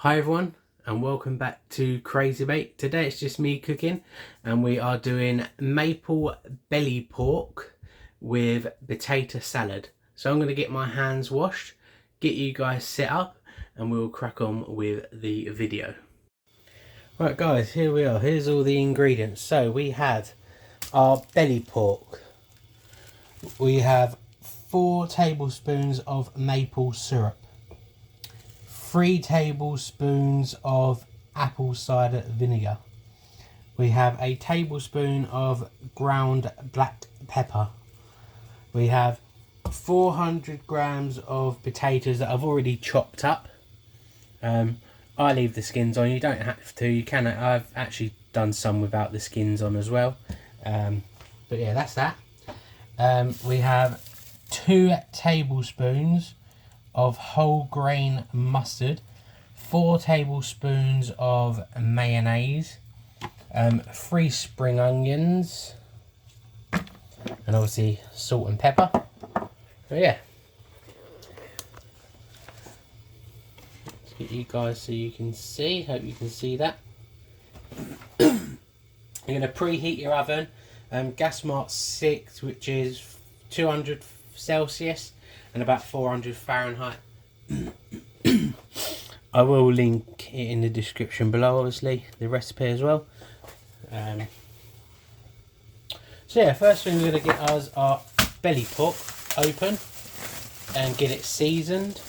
Hi everyone and welcome back to Crazy Mate. Today it's just me cooking and we are doing maple belly pork with potato salad. So I'm going to get my hands washed, get you guys set up and we'll crack on with the video. Right guys, here we are. Here's all the ingredients. So we have our belly pork. We have 4 tablespoons of maple syrup. 3 tablespoons of apple cider vinegar. We have a tablespoon of ground black pepper. We have 400 grams of potatoes that I've already chopped up. I leave the skins on. You don't have to. You can. I've actually done some without the skins on as well. But yeah, that's that. We have 2 tablespoons of whole grain mustard, 4 tablespoons of mayonnaise, 3 spring onions, and obviously salt and pepper. So yeah, let's get you guys so you can see. Hope you can see that. You're going to preheat your oven, gas mark 6, which is 200 Celsius and about 400 Fahrenheit. I will link it in the description below, obviously, the recipe as well. So yeah, first thing we're going to get us our belly pork open and get it seasoned.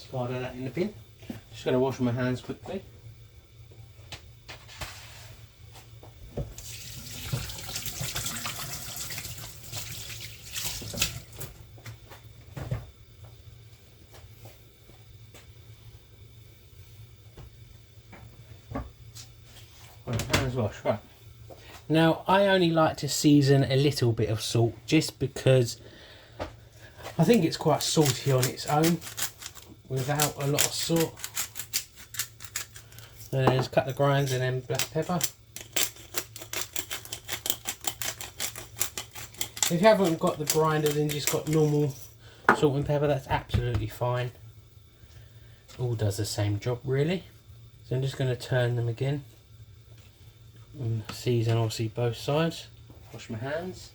Slide that in the bin. Just going to wash my hands quickly. Right, hands washed. Right. Now I only like to season a little bit of salt just because I think it's quite salty on its own without a lot of salt. And then just cut the grinds and then black pepper. If you haven't got the grinders and just got normal salt and pepper, that's absolutely fine. All does the same job really. So I'm just going to turn them again and season obviously both sides. Wash my hands.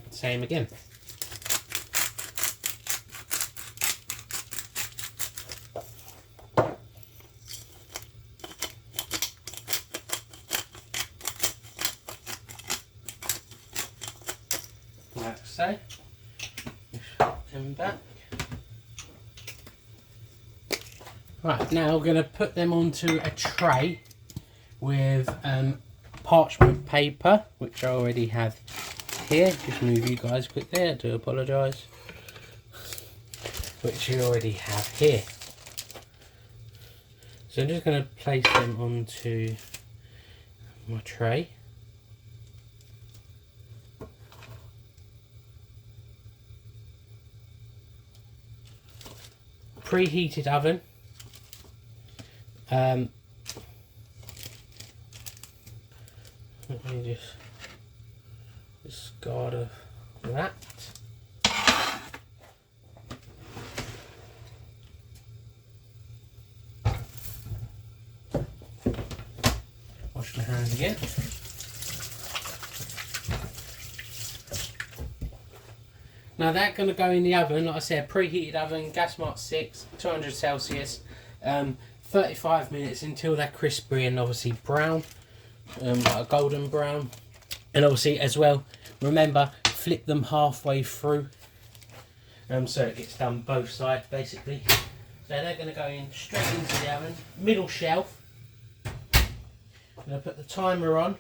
Same again. Like so. Them back. Right, now we're going to put them onto a tray with parchment paper, which I already have here. Just move you guys quickly, I do apologise, which you already have here. So I'm just going to place them onto my tray. Preheated oven. Let me just discard of that. Wash my hands again. Now that's going to go in the oven, like I said, preheated oven, gas mark 6, 200 Celsius, 35 minutes until they're crispy and obviously brown, like a golden brown. And obviously as well, remember, flip them halfway through, so it gets done both sides basically. So they're going to go in straight into the oven, middle shelf. I'm going to put the timer on.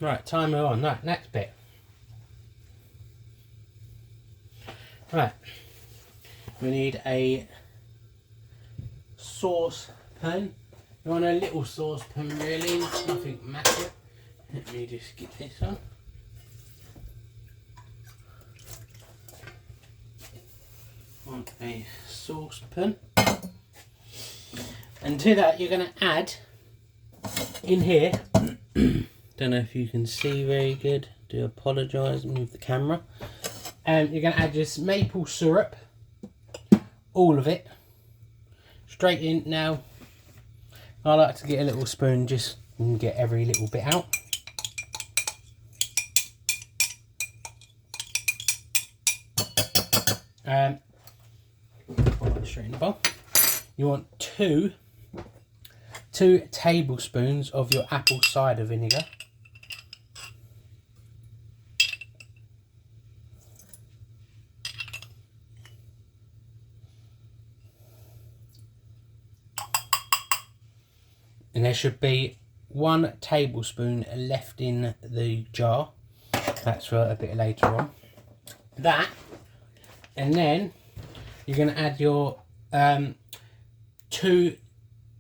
Right, timer on. Right, next bit. Right, we need a saucepan. You want a little saucepan really, nothing massive. Let me just get this on. Want a saucepan. And to that you're going to add in here, don't know if you can see very good, do apologise, move the camera. You're going to add just maple syrup, all of it, straight in. Now I like to get a little spoon just and get every little bit out. Straight in the bowl. You want two tablespoons of your apple cider vinegar. And there should be 1 tablespoon left in the jar. That's for a bit later on. That, and then you're going to add your 2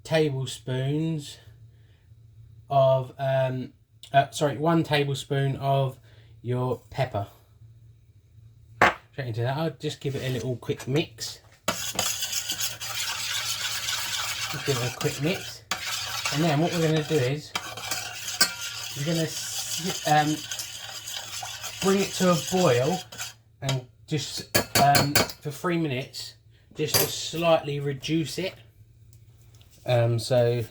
tablespoons of 1 tablespoon of your pepper. Straight into that. I'll just give it a little quick mix. Just give it a quick mix. And then what we're going to do is we're going to bring it to a boil and just for 3 minutes, just to slightly reduce it. So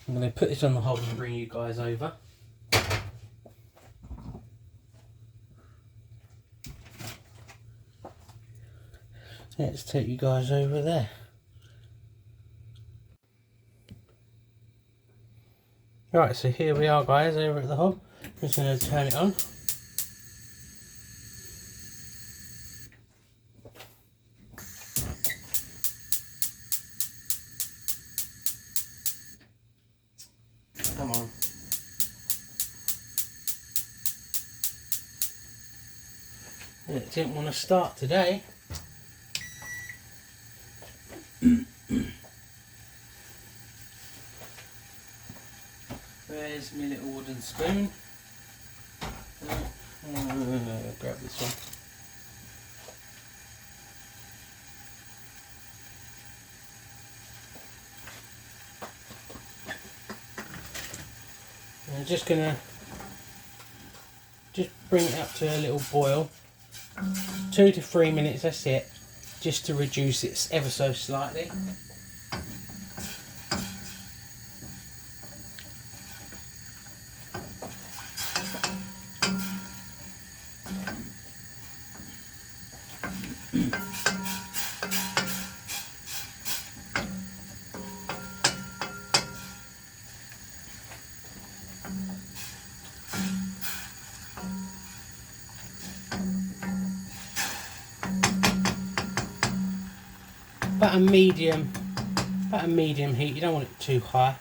I'm going to put this on the hob and bring you guys over. Let's take you guys over there. Right, so here we are guys, over at the hob. I'm just going to turn it on. Come on. It didn't want to start today. Where's my little wooden spoon? Grab this one. I'm just gonna bring it up to a little boil. 2 to 3 minutes, that's it. Just to reduce it ever so slightly. About a medium heat. You don't want it too high.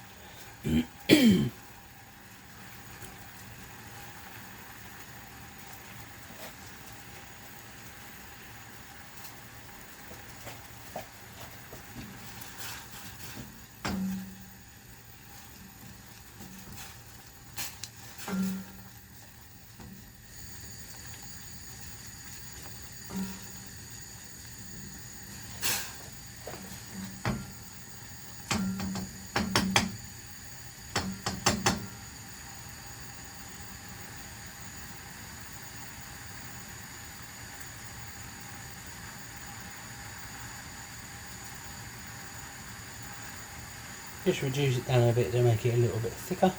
Just reduce it down a bit to make it a little bit thicker.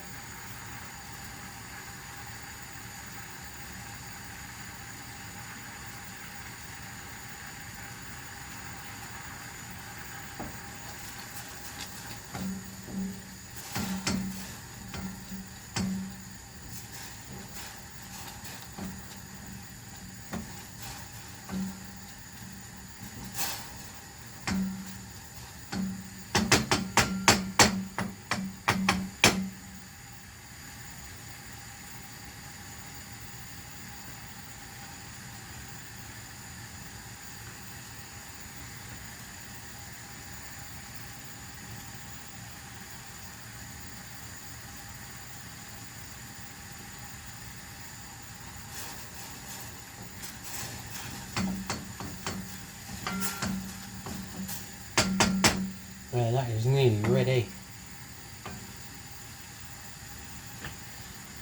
that is nearly ready.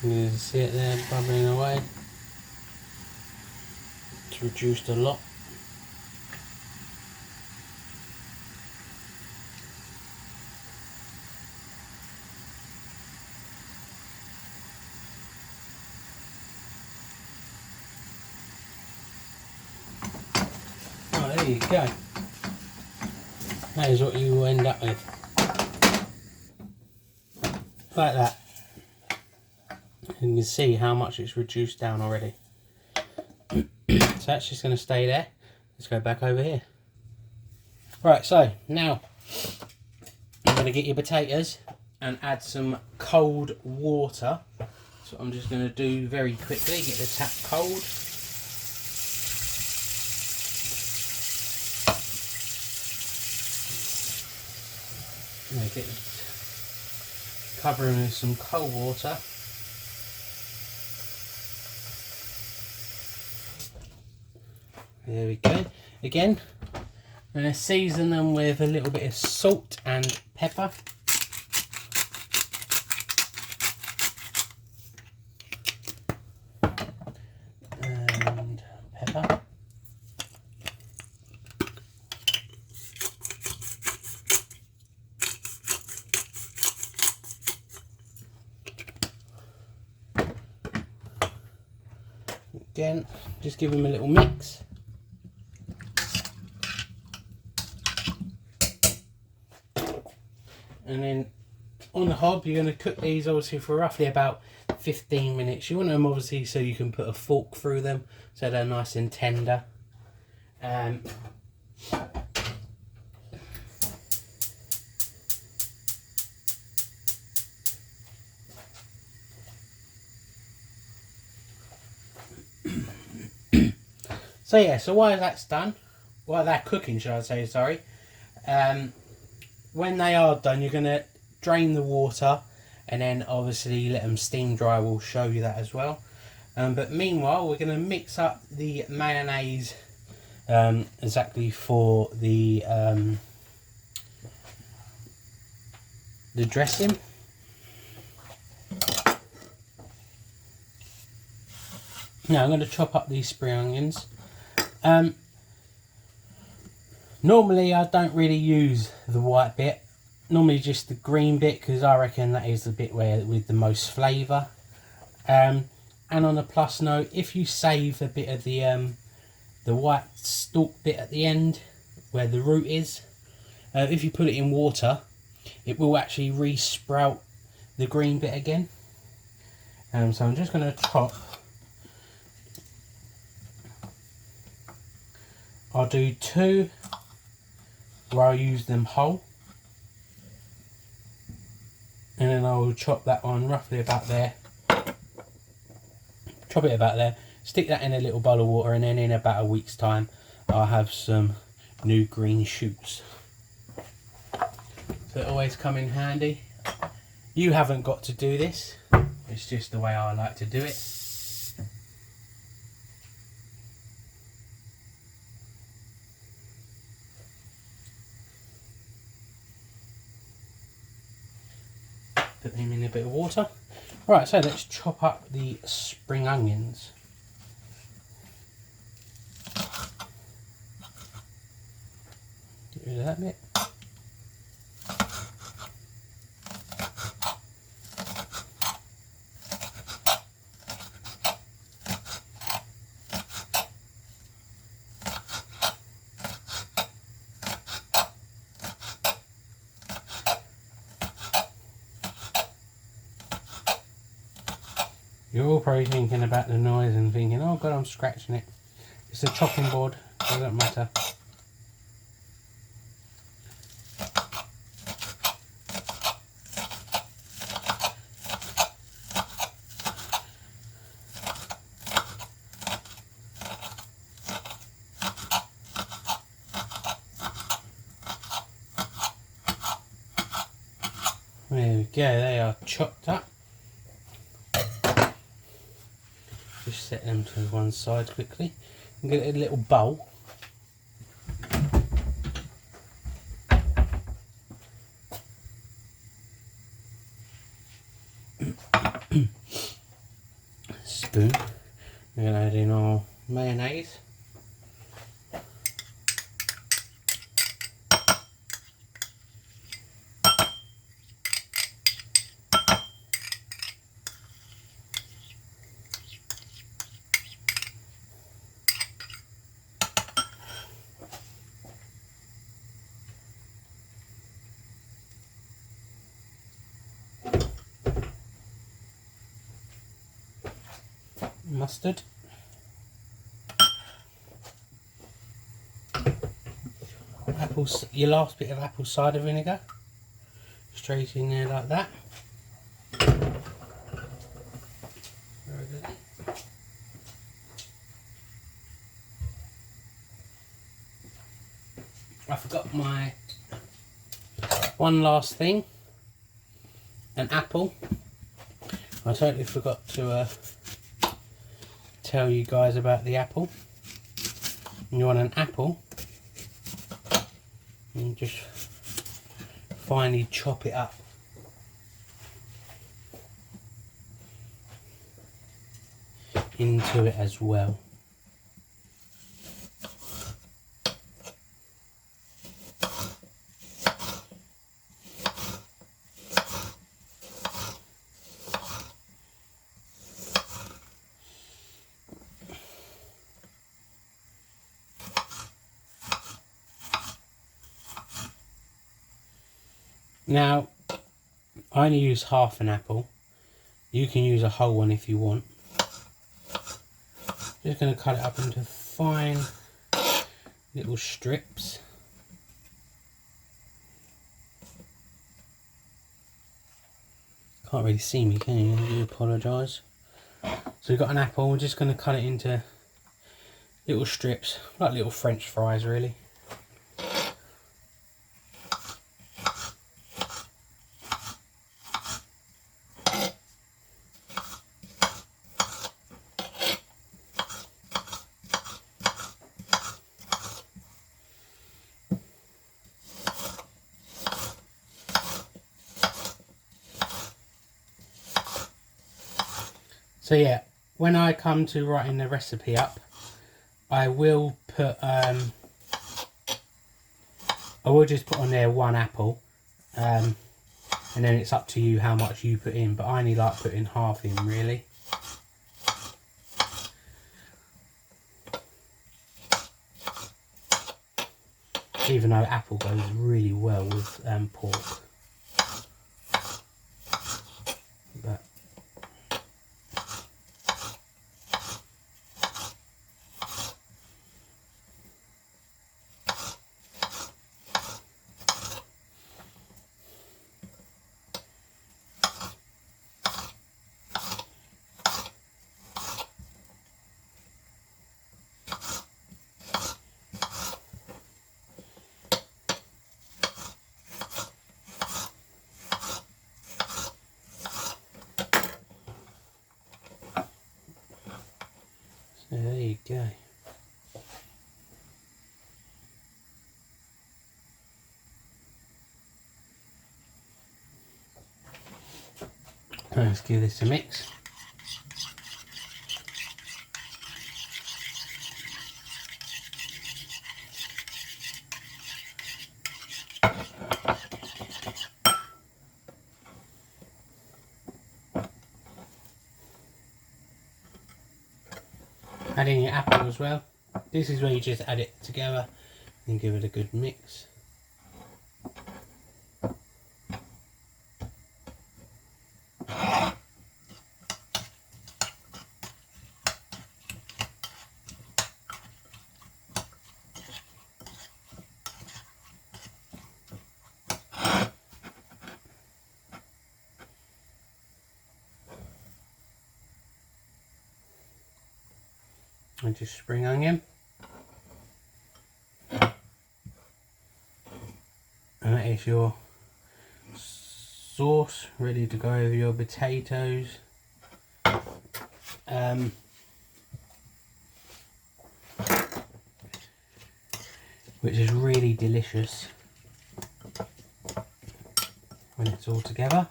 You can see it there bubbling away. It's reduced a lot. Oh, there you go. That is what you will end up with. Like that. And you can see how much it's reduced down already. So that's just going to stay there. Let's go back over here. Right, so now I'm going to get your potatoes and add some cold water. So I'm just going to do very quickly, get the tap cold. Get it covering with some cold water. There we go. Again, I'm going to season them with a little bit of salt and pepper. And pepper. Again, just give them a little mix. And then on the hob, you're going to cook these obviously for roughly about 15 minutes. You want them obviously so you can put a fork through them so they're nice and tender. So yeah, so while that's done, while they're cooking, should I say, sorry, when they are done, you're going to drain the water and then obviously let them steam dry. We'll show you that as well. But meanwhile, we're going to mix up the mayonnaise exactly for the dressing. Now I'm going to chop up these spring onions. Normally I don't really use the white bit, normally just the green bit, because I reckon that is the bit where with the most flavour. And on a plus note, if you save a bit of the white stalk bit at the end where the root is, if you put it in water, it will actually re-sprout the green bit again. So I'm just going to chop. I'll do 2 where I use them whole, and then I will chop that one roughly about there. Chop it about there, stick that in a little bowl of water, and then in about a week's time I'll have some new green shoots. So it always come in handy. You haven't got to do this, it's just the way I like to do it. Put them in a bit of water. Right, so let's chop up the spring onions. Get rid of that bit. You're all probably thinking about the noise and thinking, oh god, I'm scratching it. It's a chopping board, doesn't matter. There we go, they are chopped up. Just set them to one side quickly and get a little bowl. mayonnaise. Mustard. Your last bit of apple cider vinegar, straight in there like that. Very good. I forgot my one last thing, an apple. I totally forgot to tell you guys about the apple. You want an apple, and just finely chop it up. Into it as well. Now, I only use half an apple. You can use a whole one if you want. Just going to cut it up into fine little strips. Can't really see me, can you? I do apologise. So we've got an apple. We're just going to cut it into little strips, like little French fries, really. So yeah, when I come to writing the recipe up, I will put I will just put on there 1 apple, and then it's up to you how much you put in, but I only like putting half in, really. Even though apple goes really well with pork. But so there you go. Let's give this a mix. Add in your apple as well. This is where you just add it together and give it a good mix. And just spring onion. And that is your sauce ready to go over your potatoes. Which is really delicious when it's all together.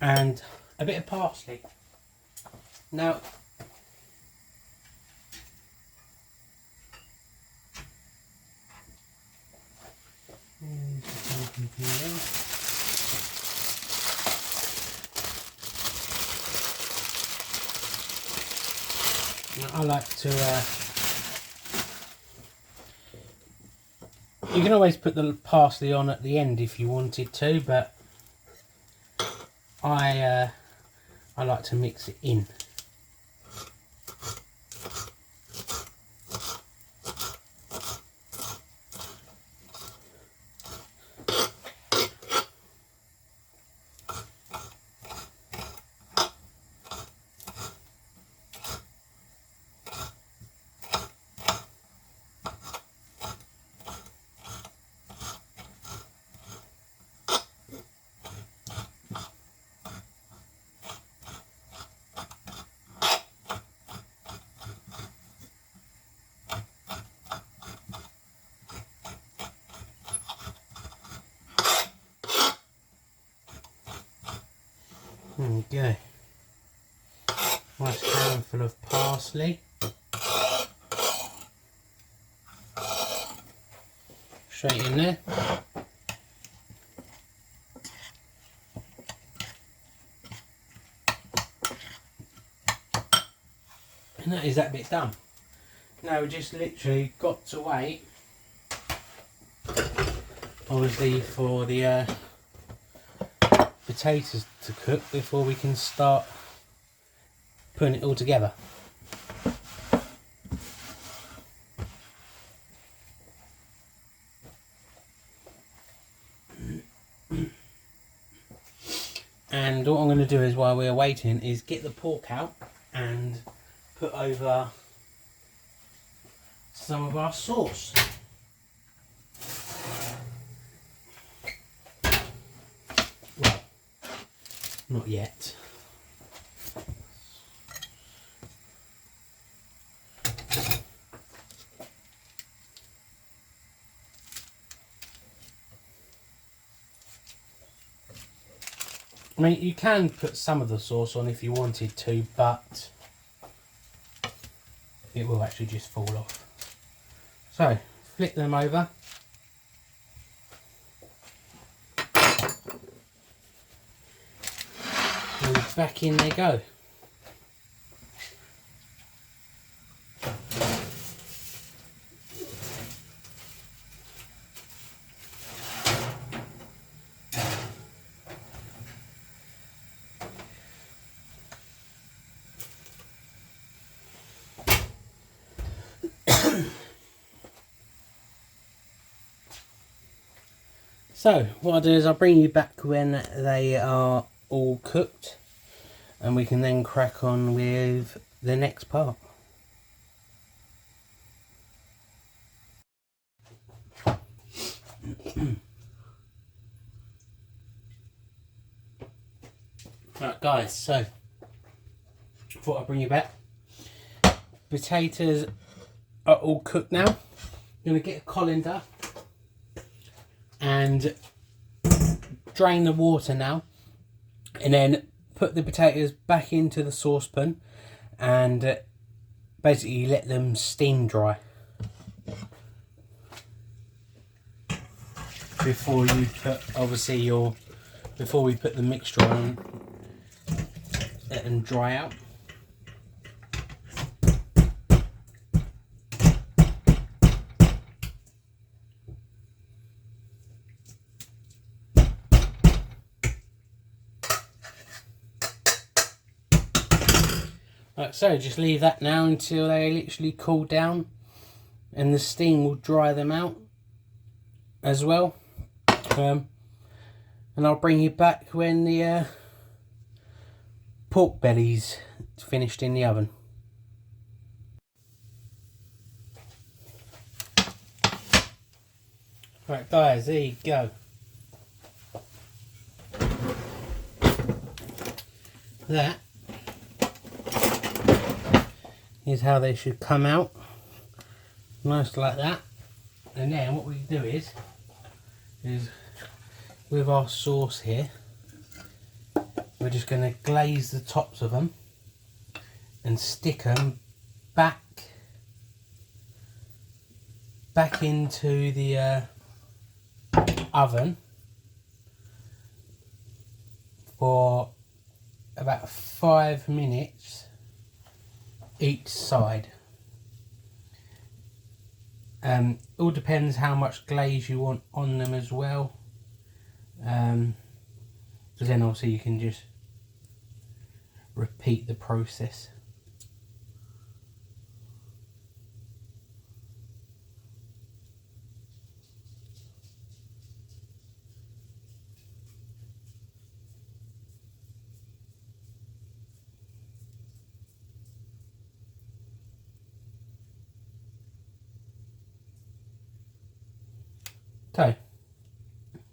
And a bit of parsley. Now, I like to, you can always put the parsley on at the end if you wanted to, but I like to mix it in. There we go. Nice handful of parsley. Straight in there. And that is that bit done. Now we just literally got to wait, obviously, for the potatoes to cook before we can start putting it all together. And what I'm going to do is, while we're waiting, is get the pork out and put over some of our sauce. Well, not yet. I mean, you can put some of the sauce on if you wanted to, but it will actually just fall off. So, flip them over. And back in they go. So what I'll do is I'll bring you back when they are all cooked, and we can then crack on with the next part. Right guys, so thought I'd bring you back. Potatoes are all cooked now. I'm going to get a colander and drain the water now, and then put the potatoes back into the saucepan and basically let them steam dry before you put, obviously, before we put the mixture on, let them dry out. Like so, just leave that now until they literally cool down, and the steam will dry them out as well. And I'll bring you back when the pork belly's finished in the oven. Right guys, there you go. That is how they should come out, nice like that. And then what we do is with our sauce here, we're just going to glaze the tops of them and stick them back into the oven for about 5 minutes each side. All depends how much glaze you want on them as well, because then also you can just repeat the process. So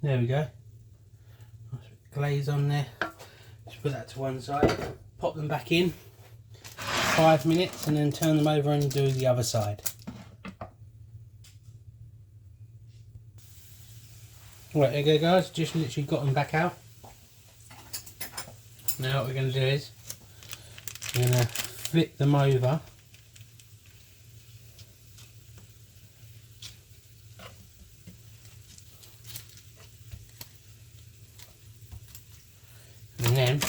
there we go, glaze on there. Just put that to one side, pop them back in 5 minutes and then turn them over and do the other side. Right, there you go guys, just literally got them back out. Now what we're going to do is we're going to flip them over . And then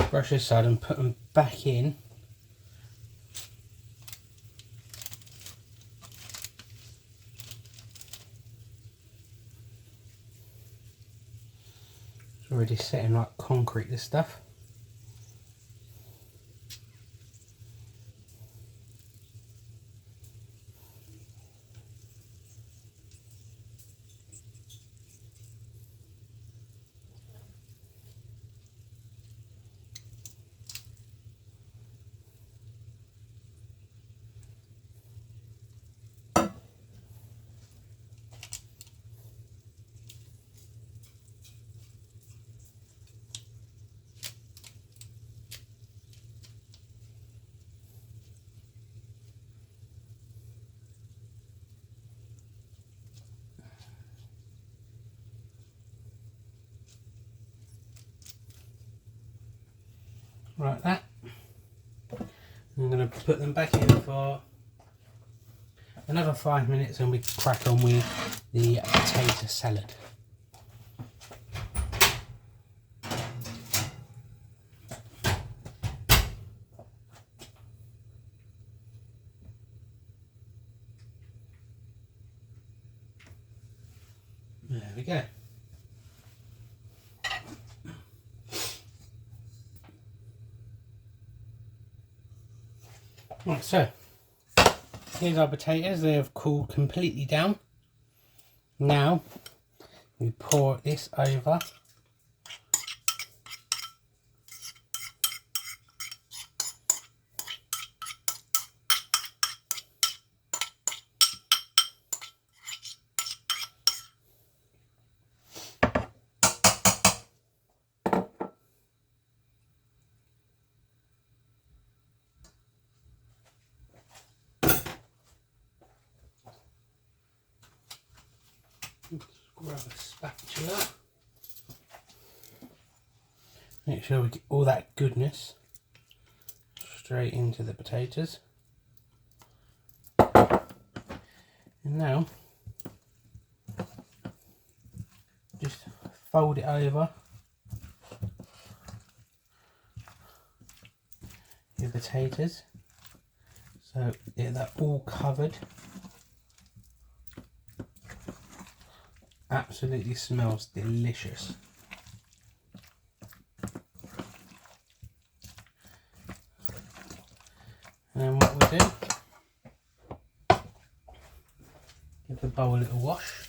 brush this side and put them back in . It's already setting like concrete, this stuff. Like that. I'm going to put them back in for another 5 minutes and we crack on with the potato salad. There we go. Right, so here's our potatoes. They have cooled completely down. Now we pour this over . Grab a spatula. Make sure we get all that goodness straight into the potatoes. And now just fold it over your potatoes so they're all covered. Absolutely smells delicious. And what we'll do, give the bowl a little wash.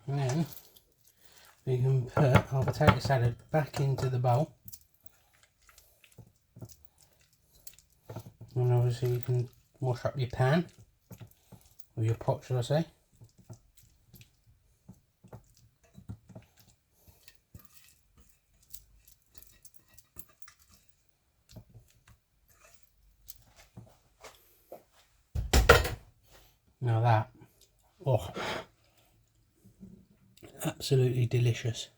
And then we can put our potato salad back into the bowl. And obviously you can wash up your pan, or your pot should I say. Now that, oh, absolutely delicious.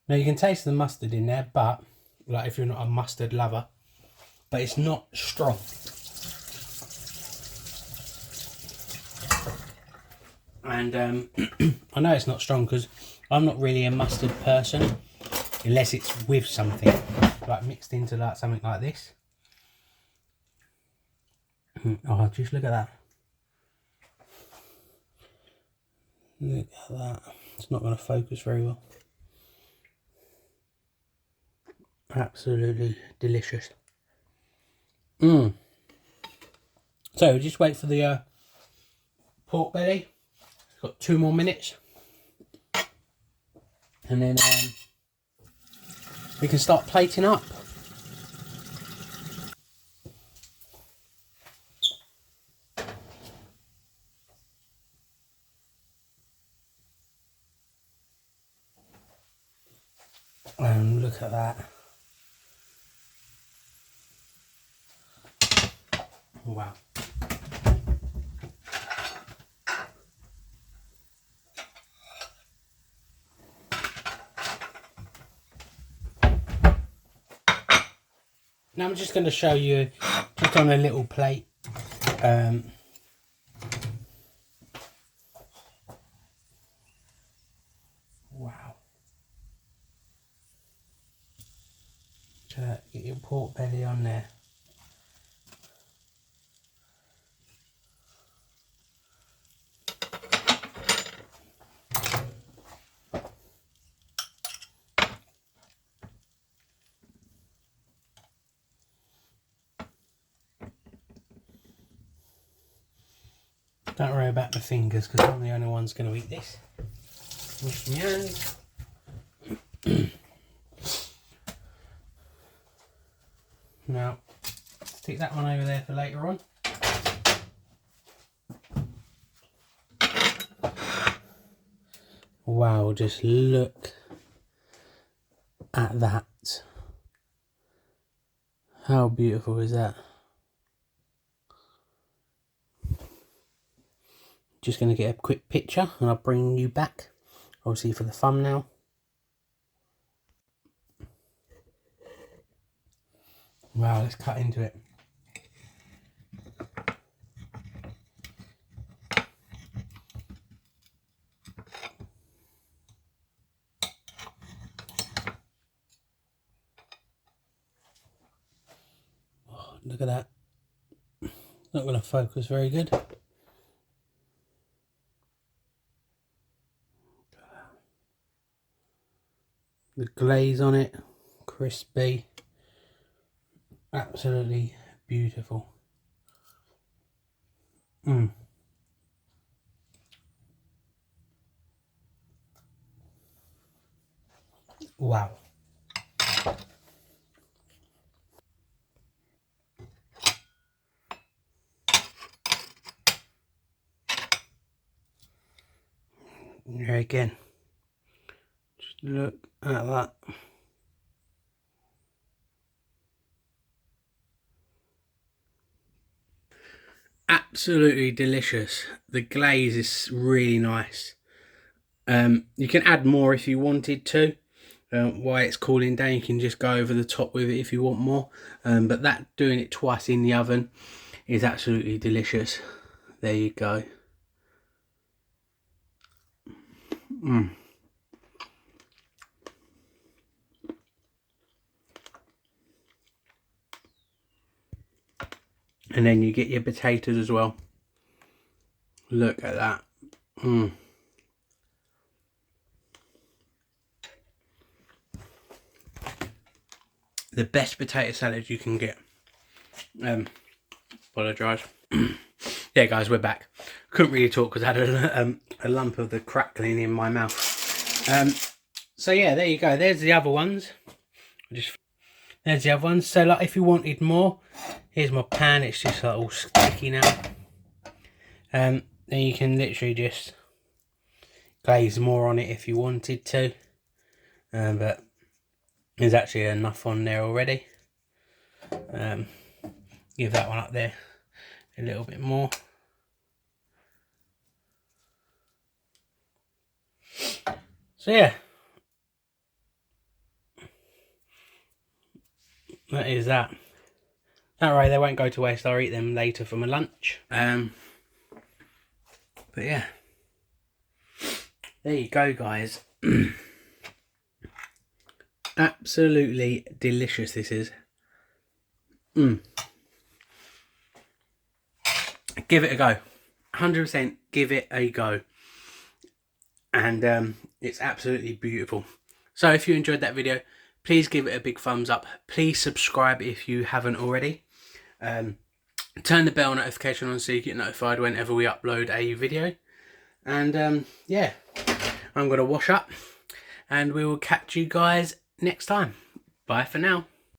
Now you can taste the mustard in there, but like if you're not a mustard lover, but it's not strong. And I know it's not strong because I'm not really a mustard person unless it's with something, like mixed into like something like this. Oh, just look at that. Look at that. It's not going to focus very well. Absolutely delicious. So just wait for the pork belly. It's got 2 more minutes, and then we can start plating up. And look at that. Wow. Now I'm just going to show you just on a little plate. Wow. Get your pork belly on there. Don't worry about the fingers because I'm the only one's going to eat this. Wash my hands. Now, stick that one over there for later on. Wow, just look at that. How beautiful is that? Just going to get a quick picture and I'll bring you back, obviously for the thumbnail. Wow, let's cut into it. Oh, look at that. Not going to focus very good. The glaze on it, crispy, absolutely beautiful. Wow. Here again, just look at that. Absolutely delicious. The glaze is really nice. You can add more if you wanted to. While it's cooling down, you can just go over the top with it if you want more. But that doing it twice in the oven is absolutely delicious. There you go. And then you get your potatoes as well. Look at that. The best potato salad you can get. Apologise. Yeah, guys, we're back. Couldn't really talk because I had a lump of the crackling in my mouth. So yeah, there you go. There's the other ones. Just there's the other one. So like if you wanted more, here's my pan. It's just like all sticky now. Then you can literally just glaze more on it if you wanted to, but there's actually enough on there already. Give that one up there a little bit more. So yeah, that is that. That way they won't go to waste. I'll eat them later for my lunch. But yeah, there you go, guys. Absolutely delicious this is. Give it a go. 100% give it a go. And it's absolutely beautiful. So if you enjoyed that video, please give it a big thumbs up. Please subscribe if you haven't already. Turn the bell notification on so you get notified whenever we upload a video. And yeah, I'm going to wash up and we will catch you guys next time. Bye for now.